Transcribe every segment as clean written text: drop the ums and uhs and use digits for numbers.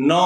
9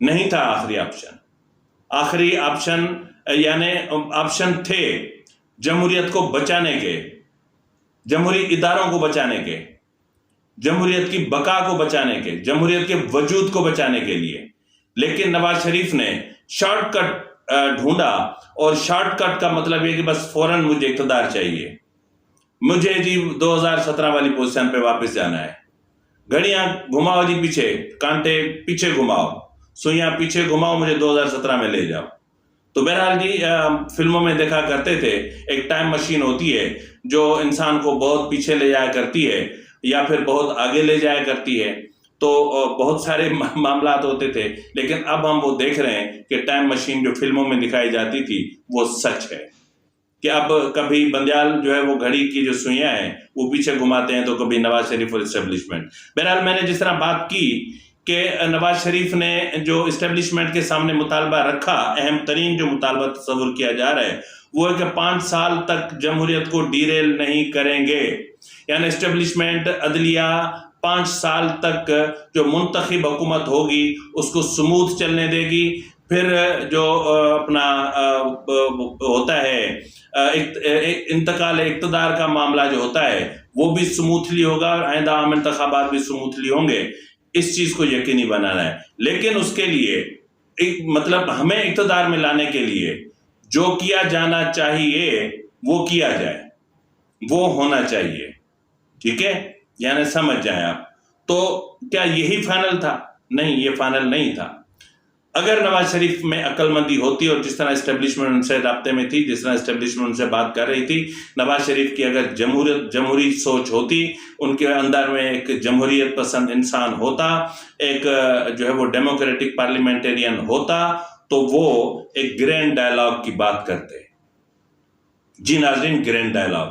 نہیں تھا آخری آپشن. آخری آپشن یعنی آپشن تھے جمہوریت کو بچانے کے، جمہوری اداروں کو بچانے کے، جمہوریت کی بقا کو بچانے کے، جمہوریت کے وجود کو بچانے کے لیے. لیکن نواز شریف نے شارٹ کٹ ڈھونڈا، اور شارٹ کٹ کا مطلب یہ کہ بس فوراً مجھے اقتدار چاہیے، مجھے جی 2017 والی پوزیشن پہ واپس جانا ہے. گھڑیاں گھماؤ جی پیچھے، کانٹے پیچھے گھماؤ، سوئیاں پیچھے گھماؤ، مجھے 2017 میں لے جاؤ. تو بہرحال جی فلموں میں دیکھا کرتے تھے ایک ٹائم مشین ہوتی ہے جو انسان کو بہت پیچھے لے جایا کرتی ہے یا پھر بہت آگے لے جایا کرتی ہے. تو بہت سارے معاملات ہوتے تھے، لیکن اب ہم وہ دیکھ رہے ہیں کہ ٹائم مشین جو فلموں میں دکھائی جاتی تھی وہ سچ ہے کہ اب کبھی بندیال جو ہے وہ گھڑی کی جو سوئیاں ہیں وہ پیچھے گھماتے ہیں، تو کبھی نواز شریف اور اسٹیبلشمنٹ. بہرحال میں نے جس طرح بات کی کہ نواز شریف نے جو اسٹیبلشمنٹ کے سامنے مطالبہ رکھا، اہم ترین جو مطالبہ تصور کیا جا رہا ہے وہ ہے کہ 5 سال تک جمہوریت کو ڈیریل نہیں کریں گے. یعنی اسٹیبلشمنٹ، عدلیہ 5 سال تک جو منتخب حکومت ہوگی اس کو سموتھ چلنے دے گی. پھر جو اپنا ہوتا ہے انتقال اقتدار کا معاملہ جو ہوتا ہے وہ بھی سموتھلی ہوگا، اور آئندہ عام انتخابات بھی سموتھلی ہوں گے. اس چیز کو یقینی بنانا ہے. لیکن اس کے لیے مطلب ہمیں اقتدار میں لانے کے لیے جو کیا جانا چاہیے وہ کیا جائے، وہ ہونا چاہیے. ٹھیک ہے، یعنی سمجھ جائیں آپ. تو کیا یہی فائنل تھا؟ نہیں، یہ فائنل نہیں تھا. اگر نواز شریف میں عقل مندی ہوتی اور جس طرح اسٹیبلشمنٹ ان سے رابطے میں تھی، جس طرح اسٹیبلشمنٹ ان سے بات کر رہی تھی، نواز شریف کی اگر جمہوری سوچ ہوتی، ان کے اندر میں ایک جمہوریت پسند انسان ہوتا، ایک جو ہے وہ ڈیموکریٹک پارلیمنٹرین ہوتا، تو وہ ایک گرینڈ ڈائلاگ کی بات کرتے. جی ناظرین، گرینڈ ڈائلاگ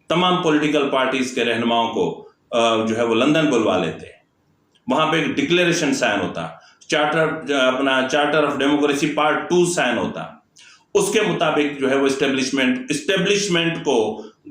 تمام پولیٹیکل پارٹیز کے رہنماؤں کو جو ہے وہ لندن بلوا لیتے. وہاں پہ ایک ڈکلیریشن سائن ہوتا، charter of democracy part 2 sign ہوتا. اس کے مطابق جو ہے وہ اسٹیبلشمنٹ کو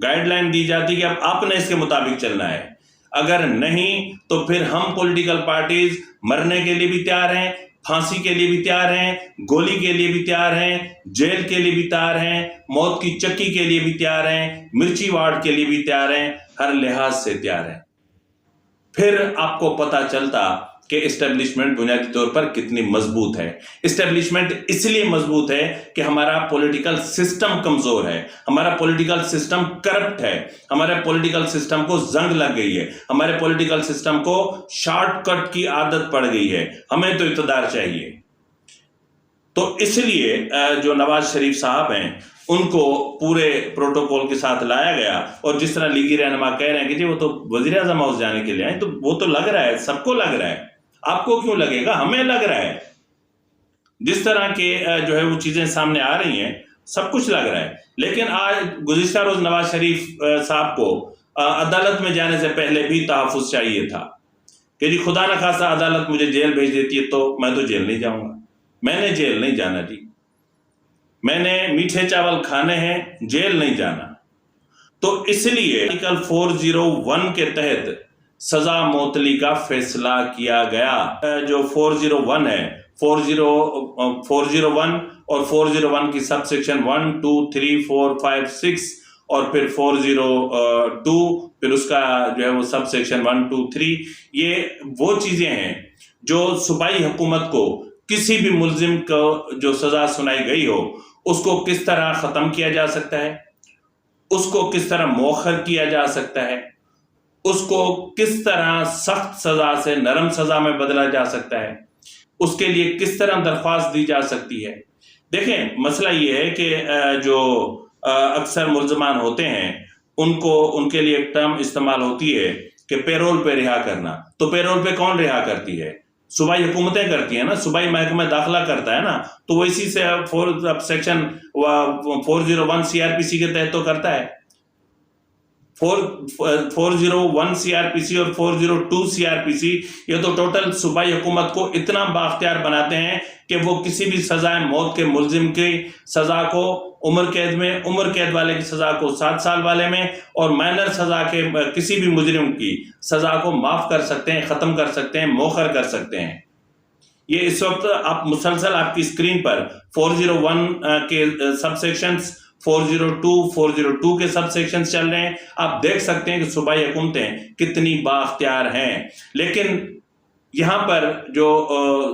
گائیڈ لائن دی جاتی کہ اب آپ نے اس کے مطابق چلنا ہے. اگر نہیں تو پھر ہم پولیٹیکل پارٹیز مرنے کے لیے بھی تیار ہیں، پھانسی کے لیے بھی تیار ہیں، گولی کے لیے بھی تیار ہیں، جیل کے لیے بھی تیار ہیں، موت کی چکی کے لیے بھی تیار ہیں، مرچی وارڈ کے لیے بھی تیار ہیں، ہر لحاظ سے تیار ہیں. پھر آپ کو پتا چلتا کہ اسٹیبلشمنٹ بنیادی طور پر کتنی مضبوط ہے. اسٹیبلشمنٹ اس لیے مضبوط ہے کہ ہمارا پولیٹیکل سسٹم کمزور ہے، ہمارا پولیٹیکل سسٹم کرپٹ ہے، ہمارے پولیٹیکل سسٹم کو زنگ لگ گئی ہے، ہمارے پولیٹیکل سسٹم کو شارٹ کٹ کی عادت پڑ گئی ہے. ہمیں تو اقتدار چاہیے. تو اس لیے جو نواز شریف صاحب ہیں ان کو پورے پروٹوکول کے ساتھ لایا گیا. اور جس طرح لیگی رہنما کہہ رہے ہیں کہ جی وہ تو وزیر اعظم ہاؤس جانے کے لیے آئے، تو وہ تو لگ رہا ہے، سب کو لگ رہا ہے. آپ کو کیوں لگے گا؟ ہمیں لگ رہا ہے. جس طرح کے جو ہے وہ چیزیں سامنے آ رہی ہیں سب کچھ لگ رہا ہے. لیکن آج گزشتہ روز نواز شریف صاحب کو عدالت میں جانے سے پہلے بھی تحفظ چاہیے تھا کہ جی خدا نہ خواستہ عدالت مجھے جیل بھیج دیتی ہے تو میں تو جیل نہیں جاؤں گا. میں نے جیل نہیں جانا جی، میں نے میٹھے چاول کھانے ہیں، جیل نہیں جانا. تو اس لیے آرٹیکل 401 کے تحت سزا معطلی کا فیصلہ کیا گیا. جو 401 ہے، 401 اور 401 کی سب سیکشن 1 2 3 4 5 6 اور پھر 402 پھر اس کا جو ہے وہ سب سیکشن 1 2 3، یہ وہ چیزیں ہیں جو صوبائی حکومت کو کسی بھی ملزم کو جو سزا سنائی گئی ہو اس کو کس طرح ختم کیا جا سکتا ہے، اس کو کس طرح مؤخر کیا جا سکتا ہے، اس کو کس طرح سخت سزا سے نرم سزا میں بدلا جا سکتا ہے، اس کے لیے کس طرح درخواست دی جا سکتی ہے. دیکھیں مسئلہ یہ ہے کہ جو اکثر ملزمان ہوتے ہیں ان کے لیے ایک ٹرم استعمال ہوتی ہے کہ پیرول پہ رہا کرنا. تو پیرول پہ کون رہا کرتی ہے؟ صوبائی حکومتیں کرتی ہیں نا، صوبائی محکمہ داخلہ کرتا ہے نا. تو وہ اسی سے سیکشن 401 CRPC کے تحت تو کرتا ہے. 401 CRPC اور 402 CRPC یہ تو ٹوٹل صوبائی حکومت کو اتنا بااختیار بناتے ہیں کہ وہ کسی بھی سزائے موت کے ملزم کی سزا کو عمر قید والے کی سزا کو 7 سال والے میں، اور مائنر سزا کے کسی بھی مجرم کی سزا کو معاف کر سکتے ہیں، ختم کر سکتے ہیں، مؤخر کر سکتے ہیں. یہ اس وقت آپ مسلسل آپ کی اسکرین پر 401 کے سب سیکشنز، 402 402 کے سب سیکشنز چل رہے ہیں. آپ دیکھ سکتے ہیں کہ صوبائی حکومتیں کتنی بااختیار ہیں. لیکن یہاں پر جو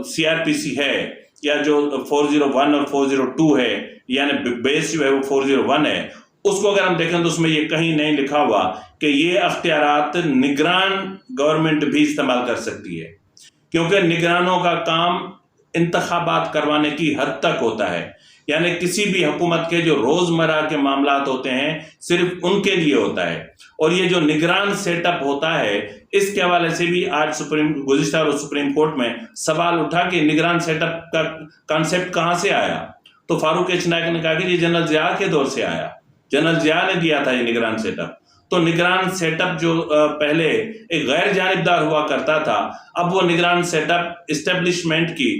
CRPC ہے یا جو 401 اور 402 ہے، یعنی بیس جو ہے وہ 401 ہے، اس کو اگر ہم دیکھیں تو اس میں یہ کہیں نہیں لکھا ہوا کہ یہ اختیارات نگران گورنمنٹ بھی استعمال کر سکتی ہے، کیونکہ نگرانوں کا کام انتخابات کروانے کی حد تک ہوتا ہے. یعنی کسی بھی حکومت کے جو روزمرہ کے معاملات ہوتے ہیں صرف ان کے لیے ہوتا ہے. اور یہ جو نگران سیٹ اپ ہوتا ہے، اس کے حوالے سے بھی آج گزشتہ روز سپریم کورٹ میں سوال اٹھا کہ نگران سیٹ اپ کا کانسیپٹ کہاں سے آیا. تو فاروق ایچ نائک نے کہا کہ یہ جنرل ضیاء کے دور سے آیا، جنرل ضیاء نے دیا تھا یہ نگران سیٹ اپ. تو نگران سیٹ اپ جو پہلے ایک غیر جانبدار ہوا کرتا تھا، اب وہ نگران سیٹ اپ اسٹیبلشمنٹ کی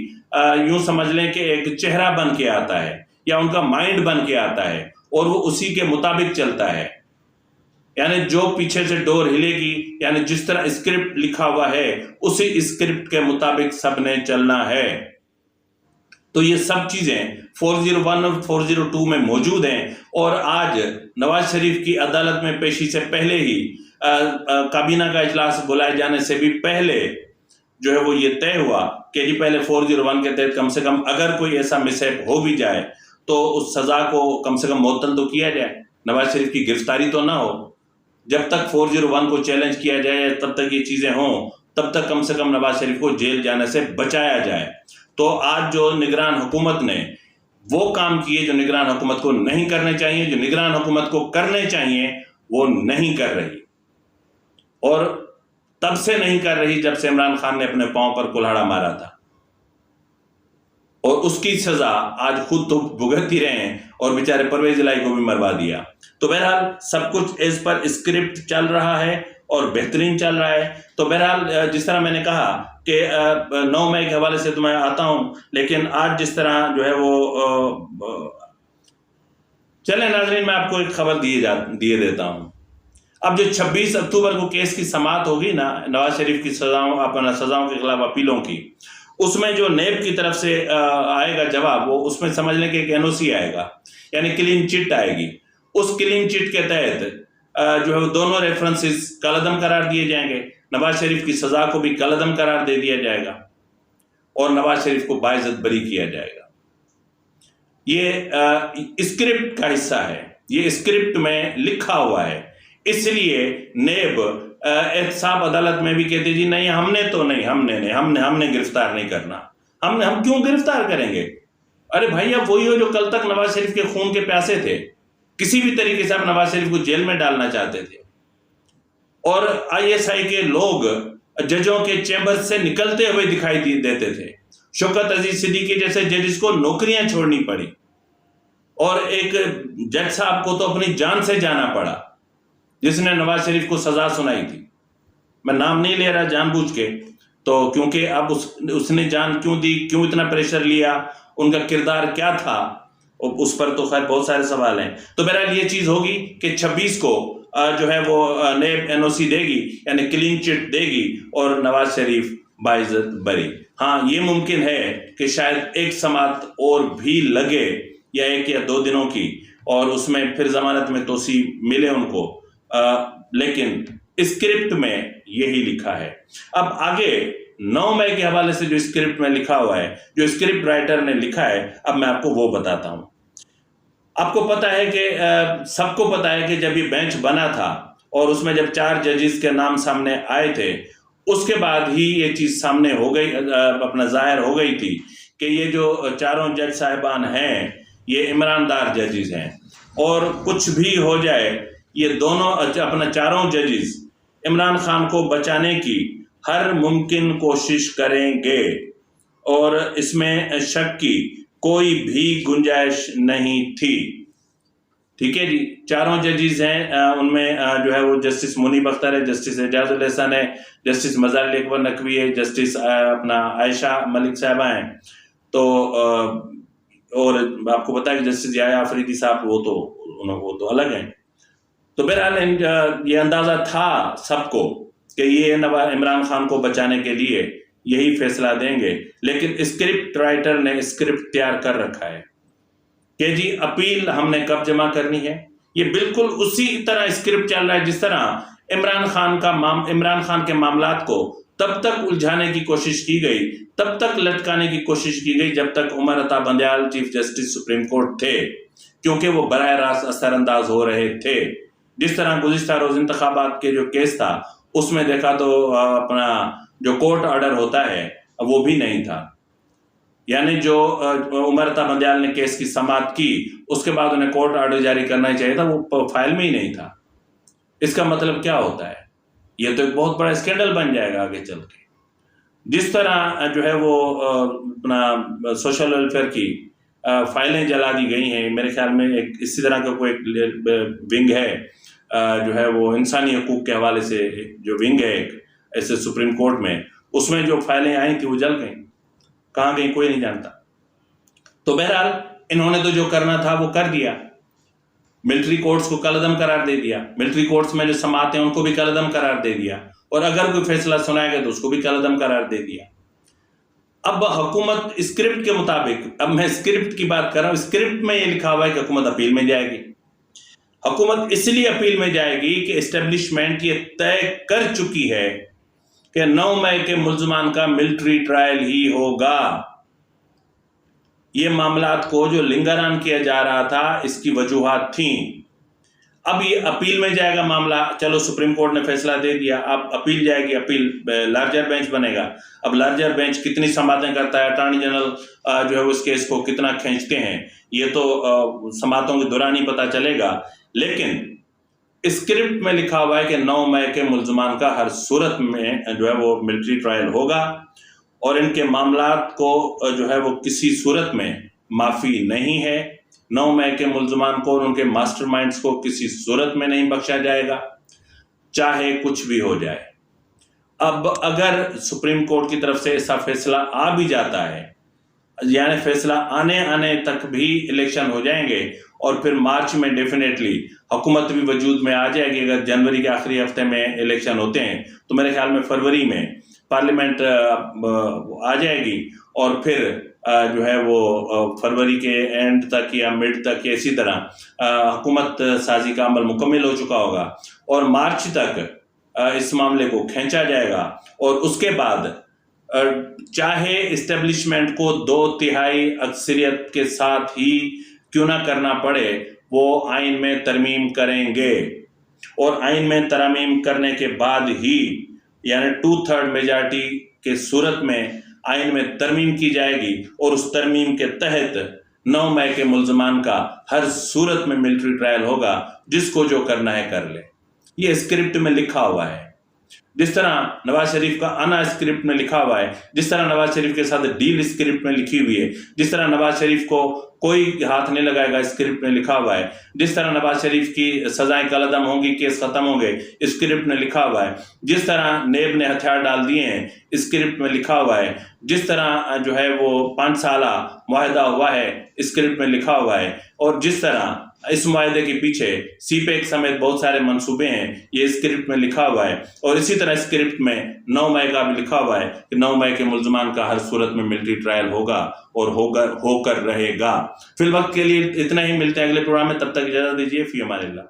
یوں سمجھ لیں کہ ایک چہرہ بن کے آتا ہے یا ان کا مائنڈ بن کے آتا ہے، اور وہ اسی کے مطابق چلتا ہے. یعنی جو پیچھے سے ڈور ہلے گی، یعنی جس طرح اسکرپٹ لکھا ہوا ہے اسی اسکرپٹ کے مطابق سب نے چلنا ہے. تو یہ سب چیزیں 401 اور 402 میں موجود ہیں. اور آج نواز شریف کی عدالت میں پیشی سے پہلے ہی کابینہ کا اجلاس بلائے جانے سے بھی پہلے جو ہے وہ یہ طے ہوا کہ جی پہلے 401 کے تحت کم سے کم اگر کوئی ایسا مسہیپ ہو بھی جائے تو اس سزا کو کم سے کم معطل تو کیا جائے، نواز شریف کی گرفتاری تو نہ ہو. جب تک 401 کو چیلنج کیا جائے تب تک یہ چیزیں ہوں، تب تک کم سے کم نواز شریف کو جیل جانے سے بچایا جائے. تو آج جو نگران حکومت نے وہ کام کیے جو نگران حکومت کو نہیں کرنے چاہیے، جو نگران حکومت کو کرنے چاہیے وہ نہیں کر رہی، اور تب سے نہیں کر رہی جب سے عمران خان نے اپنے پاؤں پر کلہاڑا مارا تھا، اور اس کی سزا آج خود تو بھگت ہی رہے ہیں اور بیچارے پرویز الہی کو بھی مروا دیا. تو بہرحال سب کچھ ایز پر اسکرپٹ چل رہا ہے اور بہترین چل رہا ہے. تو بہرحال جس طرح میں نے کہا کہ 9 مئی کے حوالے سے تو میں آتا ہوں، لیکن آج جس طرح جو ہے وہ چلیں ناظرین، میں آپ کو ایک خبر دیے دیتا ہوں. اب جو 26 اکتوبر کو کیس کی سماعت ہوگی نا نواز شریف کی سزاؤں کے خلاف اپیلوں کی، اس میں جو نیب کی طرف سے آئے گا جواب، وہ اس میں سمجھ لیں کہ ایک NOC آئے گا، یعنی کلین چٹ آئے گی. اس کلین چٹ کے تحت جو ہے وہ دونوں ریفرنسز کالعدم قرار دیے جائیں گے. نواز شریف کی سزا کو بھی کالعدم قرار دے دیا جائے گا اور نواز شریف کو باعزت بری کیا جائے گا. یہ اسکرپٹ کا حصہ ہے، یہ اسکرپٹ میں لکھا ہوا ہے. اس لیے نیب احتساب عدالت میں بھی کہتے جی نہیں ہم نے گرفتار نہیں کرنا. ہم کیوں گرفتار کریں گے؟ ارے بھائی اب وہی ہو جو کل تک نواز شریف کے خون کے پیاسے تھے. کسی بھی طریقے سے آپ نواز شریف کو جیل میں ڈالنا چاہتے تھے، اور ISI کے لوگ ججوں کے چیمبر سے نکلتے ہوئے دکھائی دیتے تھے. شوکت عزیز صدیقی جیسے ججز کو نوکریاں چھوڑنی پڑی، اور ایک جج صاحب کو تو اپنی جان سے جانا پڑا جس نے نواز شریف کو سزا سنائی تھی. میں نام نہیں لے رہا جان بوجھ کے، تو کیونکہ اب اس نے جان کیوں دی، کیوں اتنا پریشر لیا، ان کا کردار کیا تھا، اس پر تو خیر بہت سارے سوال ہیں. تو بہرحال یہ چیز ہوگی کہ 26 کو جو ہے وہ نیب NOC دے گی، یعنی کلین چٹ دے گی، اور نواز شریف باعزت بری. ہاں یہ ممکن ہے کہ شاید ایک سماعت اور بھی لگے، یا 1 یا 2 دنوں کی، اور اس میں پھر ضمانت میں توسیع ملے ان کو، لیکن اسکرپٹ میں یہی لکھا ہے. اب آگے 9 مئی کے حوالے سے جو اسکرپٹ میں لکھا ہوا ہے، جو اسکرپٹ رائٹر نے لکھا ہے، اب میں آپ کو وہ بتاتا ہوں. آپ کو پتا ہے کہ سب کو پتا ہے کہ جب یہ بینچ بنا تھا اور اس میں جب 4 ججز کے نام سامنے آئے تھے، اس کے بعد ہی یہ چیز سامنے ہو گئی، اپنا ظاہر ہو گئی تھی کہ یہ جو 4 جج صاحبان ہیں یہ عمران دار ججز ہیں، اور کچھ بھی ہو جائے یہ دونوں اپنا 4 ججز عمران خان کو بچانے کی ہر ممکن کوشش کریں گے، اور اس میں شک کی کوئی بھی گنجائش نہیں تھی. ٹھیک ہے جی، 4 ججز ہیں، ان میں جو ہے وہ جسٹس منیب اختر ہے، جسٹس اعجاز الاحسان ہے، جسٹس مظہر علی اکبر نقوی ہے، جسٹس اپنا عائشہ ملک صاحبہ ہیں. تو اور آپ کو پتا ہے کہ جسٹس یحییٰ آفریدی صاحب وہ تو الگ ہیں. تو بہرحال یہ اندازہ تھا سب کو کہ یہ عمران خان کو بچانے کے لیے یہی فیصلہ دیں گے، لیکن اسکرپٹ رائٹر نے اسکرپٹ تیار کر رکھا ہے کہ جی اپیل ہم نے کب جمع کرنی ہے۔ یہ بالکل اسی طرح اسکرپٹ چل رہا ہے جس طرح عمران خان کے معاملات کو تب تک الجھانے کی کوشش کی گئی، تب تک لٹکانے کی کوشش کی گئی جب تک Umar Ata Bandial chief justice supreme court تھے، کیونکہ وہ براہ راست اثر انداز ہو رہے تھے۔ جس طرح گزشتہ روز انتخابات کے جو کیس تھا اس میں دیکھا تو اپنا جو کورٹ آرڈر ہوتا ہے وہ بھی نہیں تھا، یعنی جو عمر عطا بندیال نے کیس کی سماعت کی اس کے بعد انہیں کورٹ آرڈر جاری کرنا ہی چاہیے تھا، وہ فائل میں ہی نہیں تھا۔ اس کا مطلب کیا ہوتا ہے؟ یہ تو ایک بہت بڑا اسکینڈل بن جائے گا آگے چل کے۔ جس طرح جو ہے وہ اپنا سوشل ویلفیئر کی فائلیں جلا دی گئی ہیں، میرے خیال میں ایک اسی طرح کا کوئی ایک ونگ ہے جو ہے وہ انسانی حقوق کے حوالے سے جو ونگ ہے ایک ایسے سپریم کورٹ میں، اس میں جو فائلیں آئی تھیں وہ جل گئیں، کہاں گئی کوئی نہیں جانتا۔ تو بہرحال انہوں نے تو جو کرنا تھا وہ کر دیا، ملٹری کورٹس کو کالعدم قرار دے دیا، ملٹری کورٹس میں جو سماعت ہیں ان کو بھی کالعدم قرار دے دیا، اور اگر کوئی فیصلہ سنائے گا تو اس کو بھی کالعدم قرار دے دیا۔ اب حکومت اسکرپٹ کے مطابق، اب میں اسکرپٹ کی بات کر رہا ہوں، اسکرپٹ میں یہ لکھا ہوا ہے کہ حکومت اپیل میں جائے گی۔ حکومت اس لیے اپیل میں جائے گی کہ اسٹیبلشمنٹ یہ طے کر چکی ہے کہ 9 مئی کے ملزمان کا ملٹری ٹرائل ہی ہوگا۔ یہ معاملات کو جو لنگران کیا جا رہا تھا اس کی وجوہات تھیں۔ اب یہ اپیل میں جائے گا معاملہ، چلو سپریم کورٹ نے فیصلہ دے دیا، اب اپیل جائے گی، اپیل لارجر بینچ بنے گا۔ اب لارجر بینچ کتنی سماعتیں کرتا ہے، اٹارنی جنرل جو ہے اس کیس کو کتنا کھینچتے ہیں، یہ تو سماعتوں کے دوران ہی پتہ چلے گا۔ لیکن اسکرپٹ میں لکھا ہوا ہے کہ 9 مئی کے ملزمان کا ہر صورت میں جو ہے وہ ملٹری ٹرائل ہوگا، اور ان کے معاملات کو جو ہے وہ کسی صورت میں معافی نہیں ہے۔ 9 مئی کے ملزمان کو اور ان کے ماسٹر مائنڈز کو کسی صورت میں نہیں بخشا جائے گا، چاہے کچھ بھی ہو جائے۔ اب اگر سپریم کورٹ کی طرف سے ایسا فیصلہ آ بھی جاتا ہے، یعنی فیصلہ آنے تک بھی الیکشن ہو جائیں گے، اور پھر مارچ میں ڈیفینیٹلی حکومت بھی وجود میں آ جائے گی۔ اگر جنوری کے آخری ہفتے میں الیکشن ہوتے ہیں تو میرے خیال میں فروری میں پارلیمنٹ آ جائے گی، اور پھر جو ہے وہ فروری کے اینڈ تک یا مڈ تک یا اسی طرح حکومت سازی کا عمل مکمل ہو چکا ہوگا، اور مارچ تک اس معاملے کو کھینچا جائے گا، اور اس کے بعد چاہے اسٹیبلشمنٹ کو 2/3 اکثریت کے ساتھ ہی کیوں نہ کرنا پڑے، وہ آئین میں ترمیم کریں گے، اور آئین میں ترمیم کرنے کے بعد ہی، یعنی 2/3 میجارٹی کے صورت میں آئین میں ترمیم کی جائے گی، اور اس ترمیم کے تحت 9 مئی کے ملزمان کا ہر صورت میں ملٹری ٹرائل ہوگا، جس کو جو کرنا ہے کر لے۔ یہ اسکرپٹ میں لکھا ہوا ہے، جس طرح نواز شریف کا انا اسکرپٹ میں لکھا ہوا ہے، جس طرح نواز شریف کے ساتھ ڈیل اسکرپٹ میں لکھی ہوئی ہے، جس طرح نواز شریف کو کوئی ہاتھ نہیں لگائے گا اسکرپٹ میں لکھا ہوا ہے، جس طرح نواز شریف کی سزائیں کالعدم ہوں گی، کیس ختم ہوں گے، اسکرپٹ میں لکھا ہوا ہے، جس طرح نیب نے ہتھیار ڈال دیے ہیں اسکرپٹ میں لکھا ہوا ہے، جس طرح جو ہے وہ 5 سالہ معاہدہ ہوا ہے اسکرپٹ میں لکھا ہوا ہے، اور جس طرح اس معاہدے کے پیچھے سی پیک سمیت بہت سارے منصوبے ہیں، یہ اسکرپٹ میں لکھا ہوا ہے۔ اور اسی طرح اسکرپٹ میں 9 مئی کا بھی لکھا ہوا ہے کہ 9 مئی کے ملزمان کا ہر صورت میں ملٹری ٹرائل ہوگا، اور ہو کر رہے گا۔ فی الوقت کے لیے اتنا ہی، ملتے ہیں اگلے پروگرام میں، تب تک اجازت دیجیے، فی امان اللہ۔